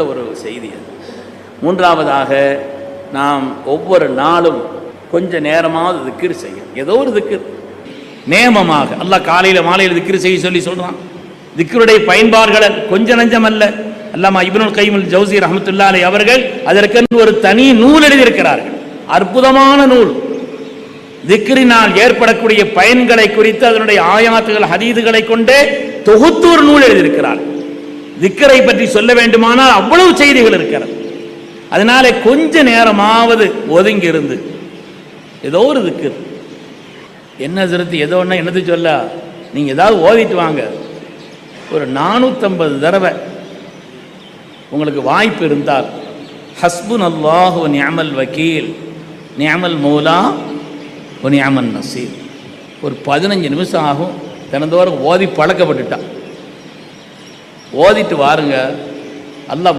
நல்ல ஒரு செய்தி. மூன்றாவதாக, நாம் ஒவ்வொரு நாளும் கொஞ்ச நேரமாவது திக்ர் செய்யும். ஏதோ ஒரு திக்ர் நேமமாக அல்லாஹ் காலையில் மாலையில் திக்ர் செய்ய சொல்லி சொல்கிறான். திக்ருடைய பயன்பாடுகள் கொஞ்ச நஞ்சம் அல்ல. அல்லாமா இப்னுல் கைம் அல் ஜௌஸி ரஹ்மத்துல்லாஹி அலைஹி அவர்கள் அதற்கு ஒரு தனி நூல் எழுதியிருக்கிறார்கள். அற்புதமான நூல். திக்ரினால் ஏற்படக்கூடிய பயன்களை குறித்து அதனுடைய ஆயாத்துகள் ஹதீதுகளை கொண்டே தொகுத்தூர் நூல் எழுதியிருக்கிறார். திக்ரை பற்றி சொல்ல வேண்டுமானால் அவ்வளவு செய்திகள் இருக்கிறது. அதனால கொஞ்ச நேரமாவது ஒதுங்கி இருந்து ஏதோ ஒரு திக்ர், என்ன சிறுத்து ஏதோ ஒன்று என்னது சொல்ல, நீங்கள் ஏதாவது ஓதிட்டு வாங்க. ஒரு 450 தடவை உங்களுக்கு வாய்ப்பு இருந்தால் ஹஸ்புன் அல்லாஹு வ நிஅமல் வக்கீல் நிஅமல் மௌலா வ நிஅமன் நசீர், ஒரு 15 நிமிஷம் ஆகும். தினந்தோறும் ஓதி பழக்கப்பட்டுட்டா ஓதிட்டு வாருங்க. அல்லாஹ்